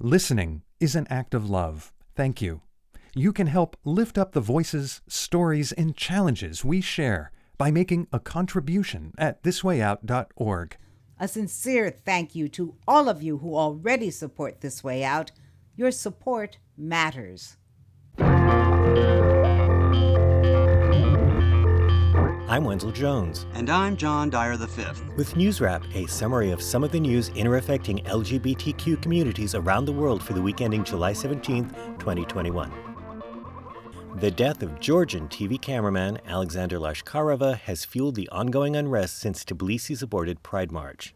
Listening is an act of love. Thank you. You can help lift up the voices, stories, and challenges we share by making a contribution at thiswayout.org. A sincere thank you to all of you who already support This Way Out. Your support matters. I'm Wendell Jones. And I'm John Dyer V. With NewsWrap, a summary of some of the news affecting LGBTQ communities around the world for the week ending July 17, 2021. The death of Georgian TV cameraman Alexander Lashkarova has fueled the ongoing unrest since Tbilisi's aborted Pride March.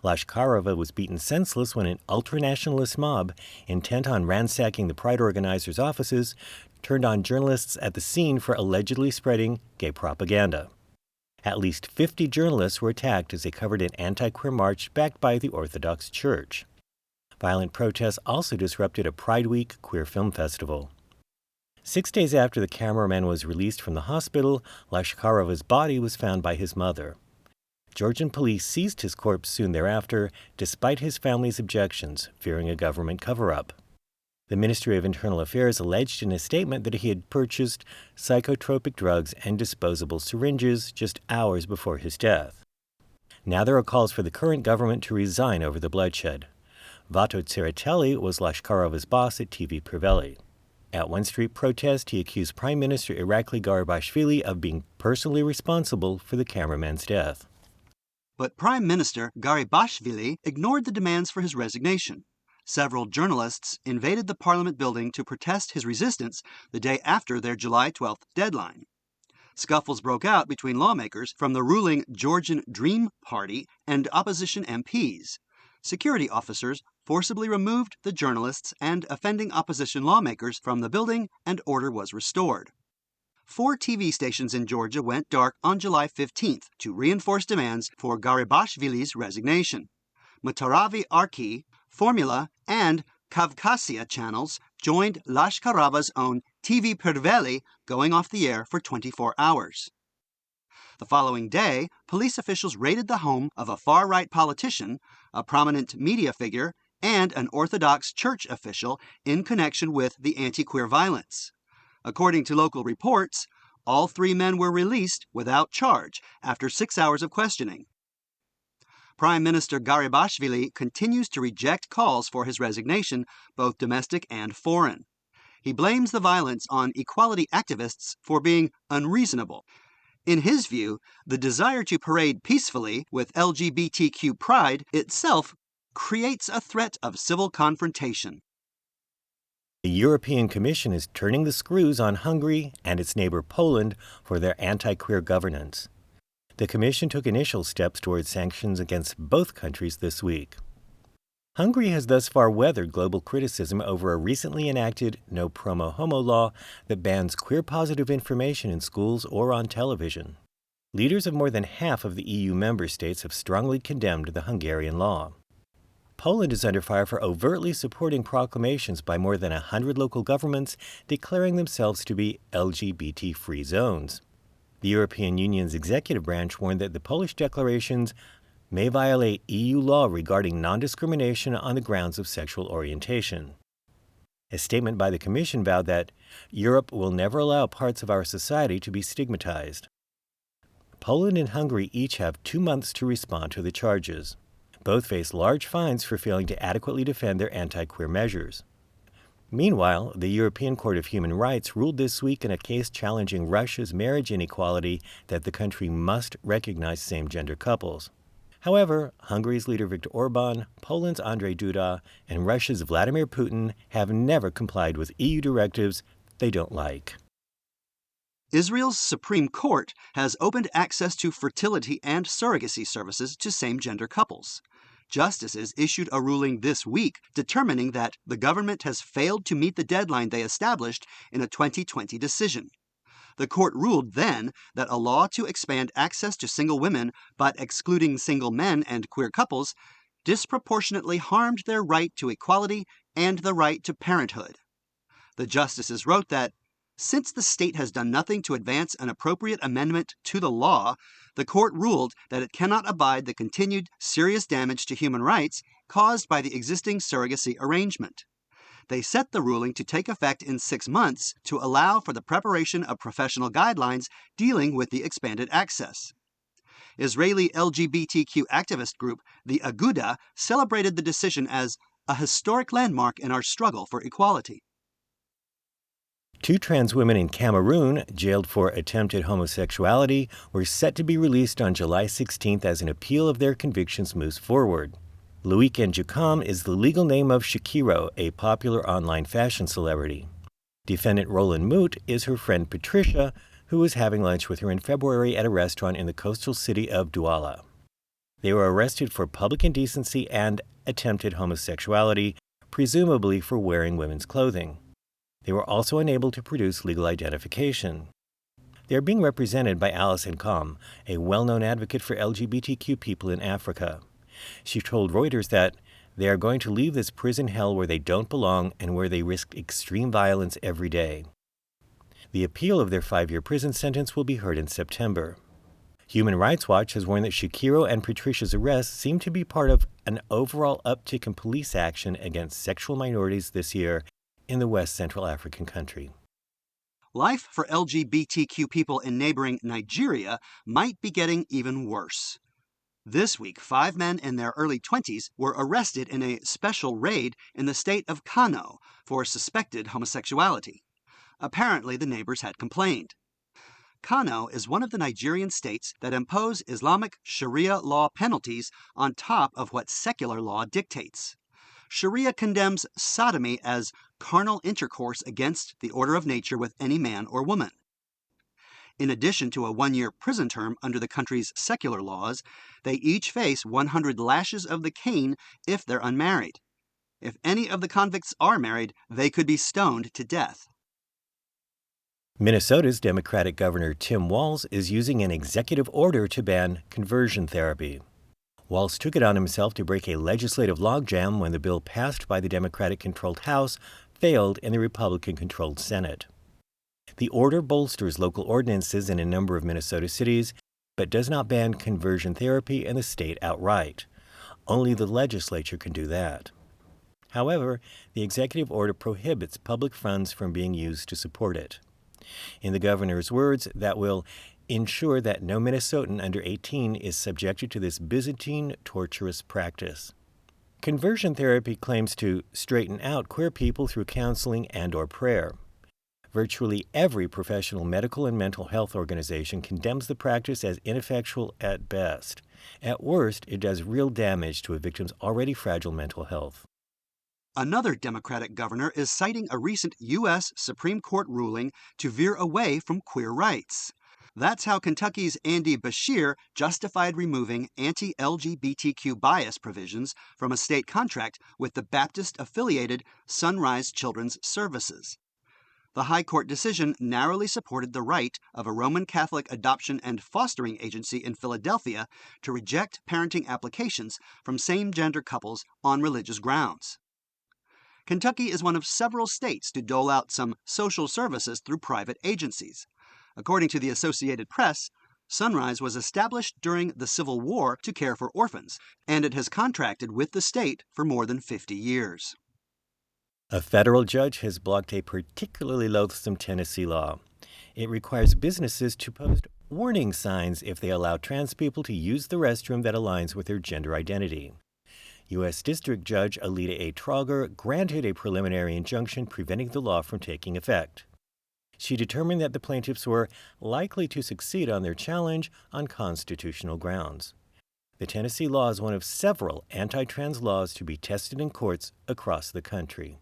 Lashkarova was beaten senseless when an ultranationalist mob, intent on ransacking the Pride organizers' offices, turned on journalists at the scene for allegedly spreading gay propaganda. At least 50 journalists were attacked as they covered an anti-queer march backed by the Orthodox Church. Violent protests also disrupted a Pride Week queer film festival. 6 days after the cameraman was released from the hospital, Lashkarova's body was found by his mother. Georgian police seized his corpse soon thereafter, despite his family's objections, fearing a government cover-up. The Ministry of Internal Affairs alleged in a statement that he had purchased psychotropic drugs and disposable syringes just hours before his death. Now there are calls for the current government to resign over the bloodshed. Vato Tsereteli was Lashkarova's boss at TV Priveli. At one street protest, he accused Prime Minister Irakli Garibashvili of being personally responsible for the cameraman's death. But Prime Minister Garibashvili ignored the demands for his resignation. Several journalists invaded the parliament building to protest his resistance the day after their July 12th deadline. Scuffles broke out between lawmakers from the ruling Georgian Dream Party and opposition MPs. Security officers forcibly removed the journalists and offending opposition lawmakers from the building, and order was restored. 4 TV stations in Georgia went dark on July 15th to reinforce demands for Garibashvili's resignation. Mataravi Arki, Formula, and Kavkasia channels joined Lashkarova's own TV Priveli, going off the air for 24 hours. The following day, police officials raided the home of a far-right politician, a prominent media figure, and an Orthodox Church official in connection with the anti-queer violence. According to local reports, all 3 men were released without charge after 6 hours of questioning. Prime Minister Garibashvili continues to reject calls for his resignation, both domestic and foreign. He blames the violence on equality activists for being unreasonable. In his view, the desire to parade peacefully with LGBTQ pride itself creates a threat of civil confrontation. The European Commission is turning the screws on Hungary and its neighbor Poland for their anti-queer governance. The Commission took initial steps towards sanctions against both countries this week. Hungary has thus far weathered global criticism over a recently enacted no promo homo law that bans queer-positive information in schools or on television. Leaders of more than half of the EU member states have strongly condemned the Hungarian law. Poland is under fire for overtly supporting proclamations by more than 100 local governments declaring themselves to be LGBT-free zones. The European Union's executive branch warned that the Polish declarations may violate EU law regarding non-discrimination on the grounds of sexual orientation. A statement by the Commission vowed that Europe will never allow parts of our society to be stigmatized. Poland and Hungary each have 2 months to respond to the charges. Both face large fines for failing to adequately defend their anti-queer measures. Meanwhile, the European Court of Human Rights ruled this week in a case challenging Russia's marriage inequality that the country must recognize same-gender couples. However, Hungary's leader Viktor Orbán, Poland's Andrzej Duda, and Russia's Vladimir Putin have never complied with EU directives they don't like. Israel's Supreme Court has opened access to fertility and surrogacy services to same-gender couples. Justices issued a ruling this week determining that the government has failed to meet the deadline they established in a 2020 decision. The court ruled then that a law to expand access to single women but excluding single men and queer couples disproportionately harmed their right to equality and the right to parenthood. The justices wrote that, since the state has done nothing to advance an appropriate amendment to the law, the court ruled that it cannot abide the continued serious damage to human rights caused by the existing surrogacy arrangement. They set the ruling to take effect in 6 months to allow for the preparation of professional guidelines dealing with the expanded access. Israeli LGBTQ activist group, the Aguda, celebrated the decision as a historic landmark in our struggle for equality. 2 trans women in Cameroon, jailed for attempted homosexuality, were set to be released on July 16th as an appeal of their convictions moves forward. Loic Njukam is the legal name of Shakiro, a popular online fashion celebrity. Defendant Roland Moot is her friend Patricia, who was having lunch with her in February at a restaurant in the coastal city of Douala. They were arrested for public indecency and attempted homosexuality, presumably for wearing women's clothing. They were also unable to produce legal identification. They are being represented by Alison Com, a well-known advocate for LGBTQ people in Africa. She told Reuters that they are going to leave this prison hell where they don't belong and where they risk extreme violence every day. The appeal of their 5-year prison sentence will be heard in September. Human Rights Watch has warned that Shakiro and Patricia's arrests seem to be part of an overall uptick in police action against sexual minorities this year in the West Central African country. Life for LGBTQ people in neighboring Nigeria might be getting even worse. This week, 5 men in their early 20s were arrested in a special raid in the state of Kano for suspected homosexuality. Apparently, the neighbors had complained. Kano is one of the Nigerian states that impose Islamic Sharia law penalties on top of what secular law dictates. Sharia condemns sodomy as carnal intercourse against the order of nature with any man or woman. In addition to a 1-year prison term under the country's secular laws, they each face 100 lashes of the cane if they're unmarried. If any of the convicts are married, they could be stoned to death. Minnesota's Democratic Governor Tim Walz is using an executive order to ban conversion therapy. Walz took it on himself to break a legislative logjam when the bill passed by the Democratic-controlled House failed in the Republican-controlled Senate. The order bolsters local ordinances in a number of Minnesota cities, but does not ban conversion therapy in the state outright. Only the legislature can do that. However, the executive order prohibits public funds from being used to support it. In the governor's words, that will ensure that no Minnesotan under 18 is subjected to this Byzantine, torturous practice. Conversion therapy claims to straighten out queer people through counseling and/or prayer. Virtually every professional medical and mental health organization condemns the practice as ineffectual at best. At worst, it does real damage to a victim's already fragile mental health. Another Democratic governor is citing a recent U.S. Supreme Court ruling to veer away from queer rights. That's how Kentucky's Andy Beshear justified removing anti-LGBTQ bias provisions from a state contract with the Baptist-affiliated Sunrise Children's Services. The High Court decision narrowly supported the right of a Roman Catholic adoption and fostering agency in Philadelphia to reject parenting applications from same-gender couples on religious grounds. Kentucky is one of several states to dole out some social services through private agencies. According to the Associated Press, Sunrise was established during the Civil War to care for orphans, and it has contracted with the state for more than 50 years. A federal judge has blocked a particularly loathsome Tennessee law. It requires businesses to post warning signs if they allow trans people to use the restroom that aligns with their gender identity. U.S. District Judge Alida A. Trauger granted a preliminary injunction preventing the law from taking effect. She determined that the plaintiffs were likely to succeed on their challenge on constitutional grounds. The Tennessee law is one of several anti-trans laws to be tested in courts across the country.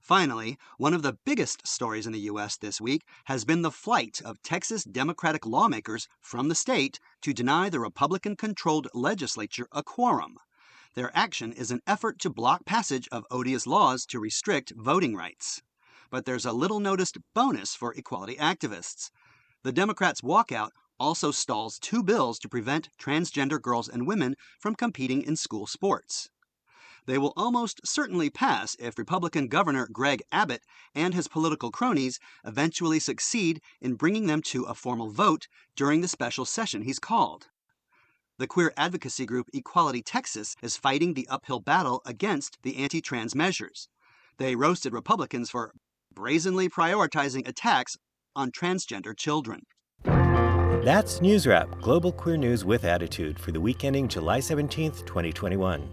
Finally, one of the biggest stories in the U.S. this week has been the flight of Texas Democratic lawmakers from the state to deny the Republican-controlled legislature a quorum. Their action is an effort to block passage of odious laws to restrict voting rights. But there's a little-noticed bonus for equality activists. The Democrats' walkout also stalls 2 bills to prevent transgender girls and women from competing in school sports. They will almost certainly pass if Republican Governor Greg Abbott and his political cronies eventually succeed in bringing them to a formal vote during the special session he's called. The queer advocacy group Equality Texas is fighting the uphill battle against the anti-trans measures. They roasted Republicans for brazenly prioritizing attacks on transgender children. That's NewsWrap, Global Queer News with Attitude, for the week ending July 17th, 2021.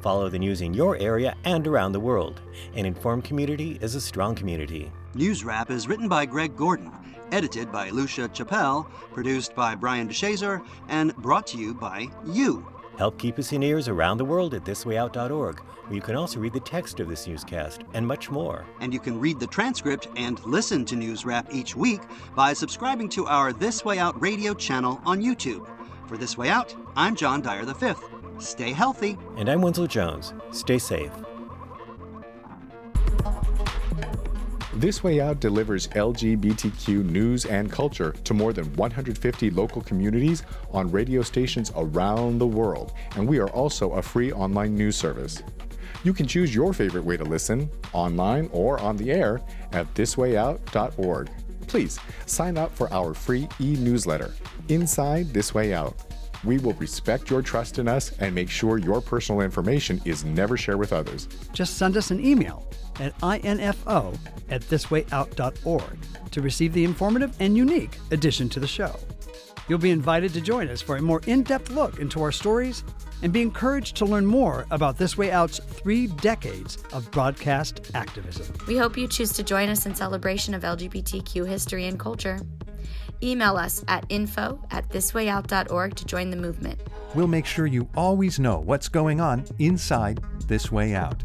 Follow the news in your area and around the world. An informed community is a strong community. NewsWrap is written by Greg Gordon, edited by Lucia Chappelle, produced by Brian DeShazer, and brought to you by you. Help keep us in ears around the world at thiswayout.org, where you can also read the text of this newscast and much more. And you can read the transcript and listen to NewsWrap each week by subscribing to our This Way Out radio channel on YouTube. For This Way Out, I'm John Dyer V. Stay healthy. And I'm Winslow Jones. Stay safe. This Way Out delivers LGBTQ news and culture to more than 150 local communities on radio stations around the world, and we are also a free online news service. You can choose your favorite way to listen, online or on the air, at thiswayout.org. Please sign up for our free e-newsletter, Inside This Way Out. We will respect your trust in us and make sure your personal information is never shared with others. Just send us an email at info@thiswayout.org to receive the informative and unique addition to the show. You'll be invited to join us for a more in-depth look into our stories and be encouraged to learn more about This Way Out's 3 decades of broadcast activism. We hope you choose to join us in celebration of LGBTQ history and culture. Email us at info@thiswayout.org to join the movement. We'll make sure you always know what's going on inside This Way Out.